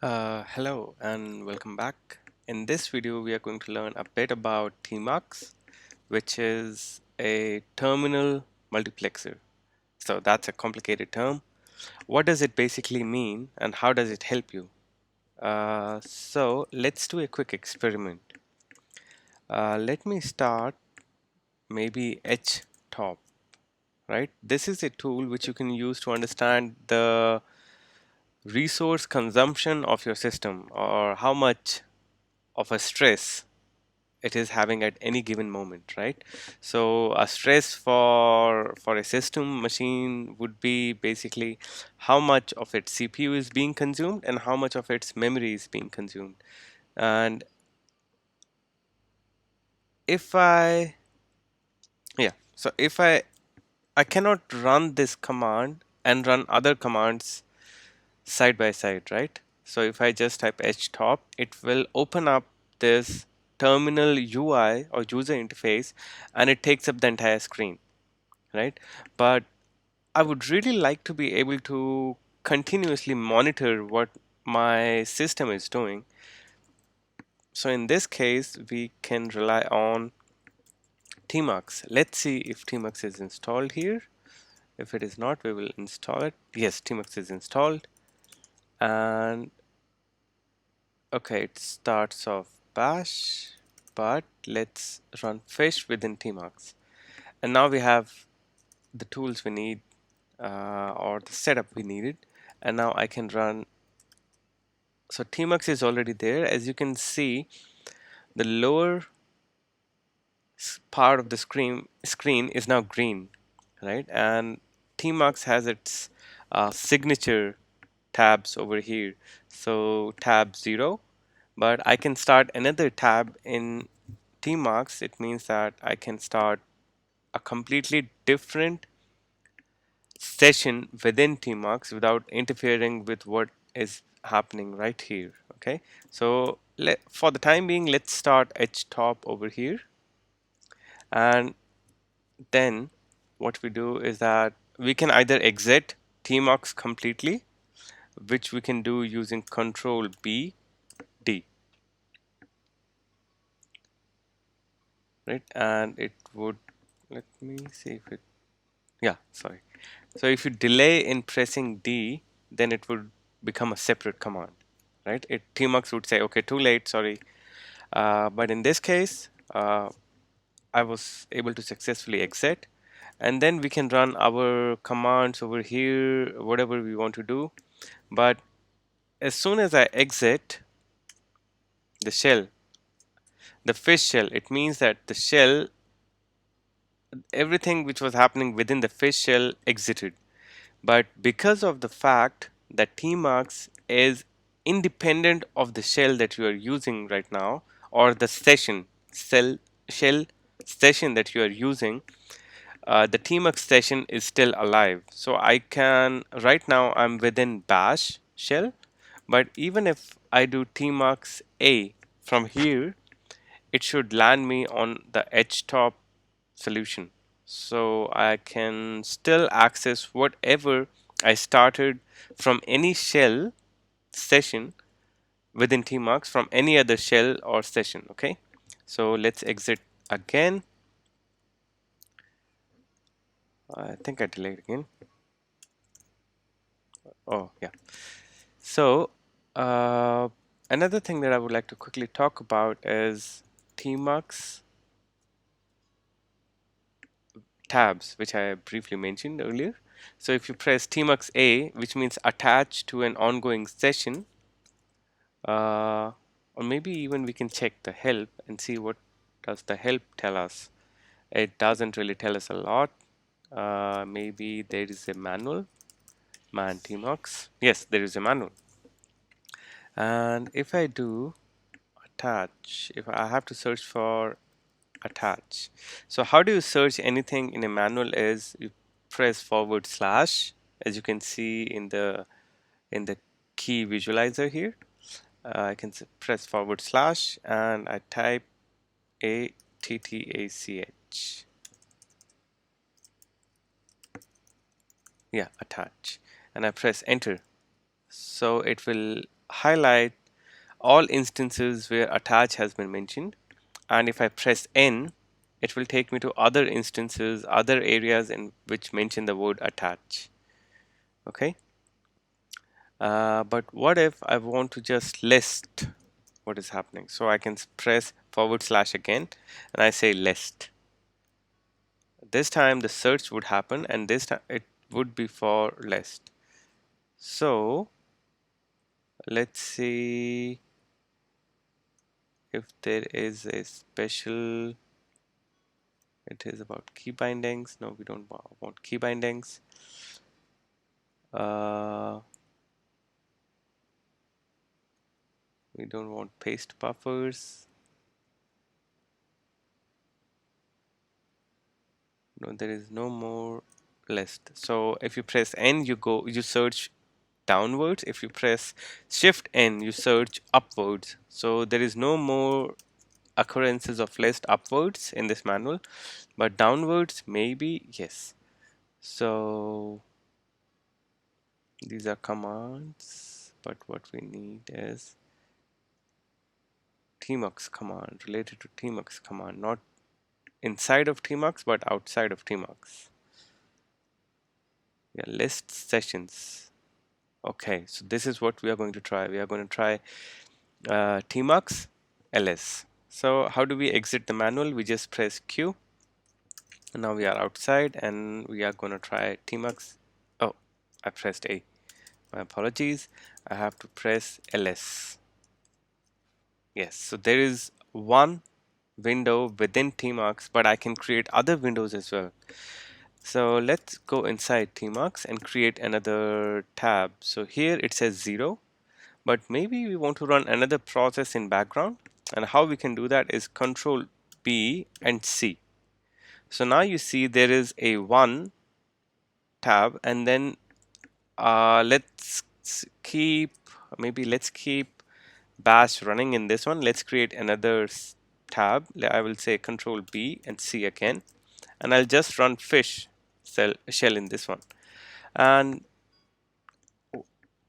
Hello and welcome back. In this video, we are going to learn a bit about Tmux, which is a terminal multiplexer. So that's a complicated term. What does it basically mean and how does it help you? So let's do a quick experiment. Let me start maybe H top, right? This is a tool which you can use to understand the resource consumption of your system or how much of a stress it is having at any given moment, right? So a stress for a system machine would be basically how much of its CPU is being consumed and how much of its memory is being consumed. And if I yeah, so if I cannot run this command and run other commands side by side, right? So if I just type htop, it will open up this terminal UI or user interface and it takes up the entire screen, right? But I would really like to be able to continuously monitor what my system is doing. So in this case, we can rely on Tmux. Let's see if Tmux is installed here. If it is not, we will install it. Yes, Tmux is installed. And okay, it starts off bash, but let's run fish within Tmux. And now we have the tools we need or the setup we needed. And now I can run. So Tmux is already there. As you can see, the lower part of the screen is now green, right? And Tmux has its signature tabs over here. So tab 0, but I can start another tab in Tmux. It means that I can start a completely different session within Tmux without interfering with what is happening right here. Okay, so for the time being, let's start htop over here, and then what we do is that we can either exit Tmux completely, which we can do using Control B D, right? And it would, let me see if it, yeah, sorry. So if you delay in pressing D, then it would become a separate command, right? Tmux would say, okay, too late, sorry. But in this case, I was able to successfully exit. And then we can run our commands over here, whatever we want to do. But as soon as I exit the shell, the fish shell, it means that the shell, everything which was happening within the fish shell exited. But because of the fact that tmux is independent of the shell that you are using right now, or the shell session that you are using, the tmux session is still alive. So I can, right now I'm within bash shell, but even if I do tmux a from here, it should land me on the htop solution. So I can still access whatever I started from any shell session within Tmux from any other shell or session. Okay, so let's exit again. I think I delayed again. Oh, yeah. So another thing that I would like to quickly talk about is Tmux tabs, which I briefly mentioned earlier. So if you press Tmux A, which means attach to an ongoing session, or maybe even we can check the help and see what does the help tell us. It doesn't really tell us a lot. Maybe there is a manual, man Tmux. Yes, there is a manual. And if I do attach, if I have to search for attach. So how do you search anything in a manual is you press forward slash, as you can see in the key visualizer here. I can press forward slash and I type attach. Yeah, attach. And I press enter. So it will highlight all instances where attach has been mentioned, and if I press N, it will take me to other instances, other areas in which mention the word attach. Okay, but what if I want to just list what is happening? So I can press / again, and I say list. This time the search would happen, and this time it would be for list. So let's see if there is a special. It is about key bindings. No, we don't want key bindings. We don't want paste buffers. No, there is no more list. So if you press N, you search downwards. If you press Shift N, you search upwards. So there is no more occurrences of list upwards in this manual, but downwards maybe yes. So these are commands, but what we need is Tmux command, related to Tmux command, not inside of Tmux but outside of Tmux. Yeah, list sessions. Okay, so this is what we are going to try. We are going to try Tmux ls. So how do we exit the manual? We just press Q. And now we are outside, and we are going to try Tmux. Oh, I pressed A. My apologies. I have to press ls. Yes, so there is one window within Tmux, but I can create other windows as well. So let's go inside Tmux and create another tab. So here it says 0, but maybe we want to run another process in background. And how we can do that is Control B and C. So now you see there is a 1 tab, and then let's keep bash running in this one. Let's create another tab. I will say Control B and C again, and I'll just run fish shell in this one, and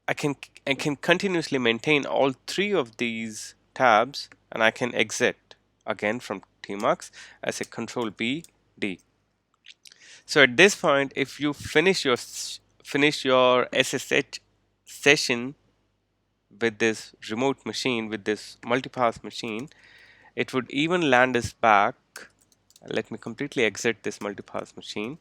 I can continuously maintain all three of these tabs, and I can exit again from Tmux. I say Control B D. So at this point, if you finish your SSH session with this remote machine, with this multipass machine, it would even land us back. Let me completely exit this multipass machine.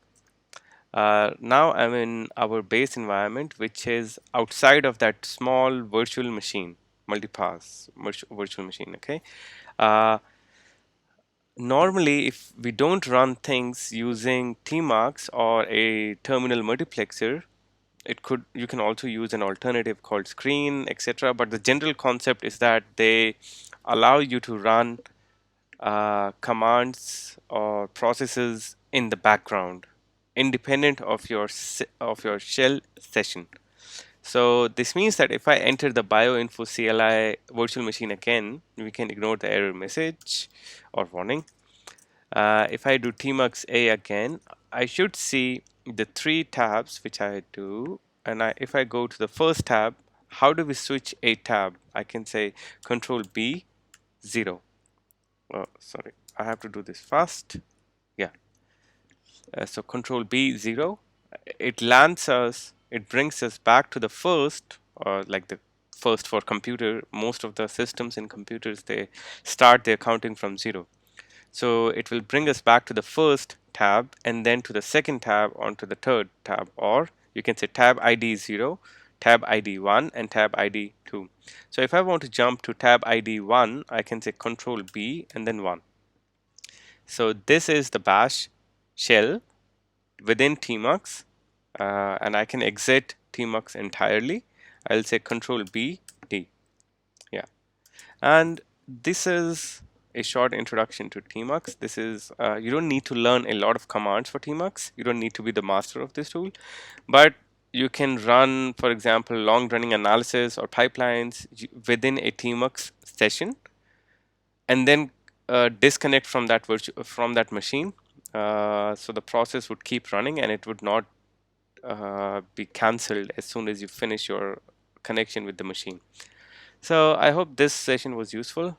Now I'm in our base environment, which is outside of that small virtual machine, multipass virtual machine. Okay. Uh, Normally, if we don't run things using Tmux or a terminal multiplexer, you can also use an alternative called screen, etc. But the general concept is that they allow you to run commands or processes in the background, independent of your shell session. So this means that if I enter the bioinfo CLI virtual machine again, we can ignore the error message or warning. If I do Tmux A again, I should see the three tabs which I do. And if I go to the first tab, how do we switch a tab? I can say Control B 0. Oh, sorry, I have to do this fast. Yeah. So Control B 0. It brings us back to the first, or like the first for computer. Most of the systems in computers, they start their counting from 0. So it will bring us back to the first tab, and then to the second tab, onto the third tab, or you can say tab ID 0, tab ID 1, and tab ID 2. So if I want to jump to tab ID 1, I can say Control B and then 1. So this is the bash shell within Tmux, and I can exit Tmux entirely. I'll say Control B D. Yeah, and this is a short introduction to Tmux. This is you don't need to learn a lot of commands for Tmux. You don't need to be the master of this tool, but you can run, for example, long running analysis or pipelines within a Tmux session, and then disconnect from that machine. So the process would keep running, and it would not be cancelled as soon as you finish your connection with the machine. So I hope this session was useful.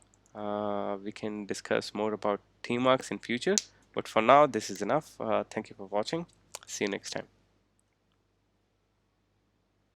We can discuss more about Tmux in future, but for now this is enough. Thank you for watching. See you next time.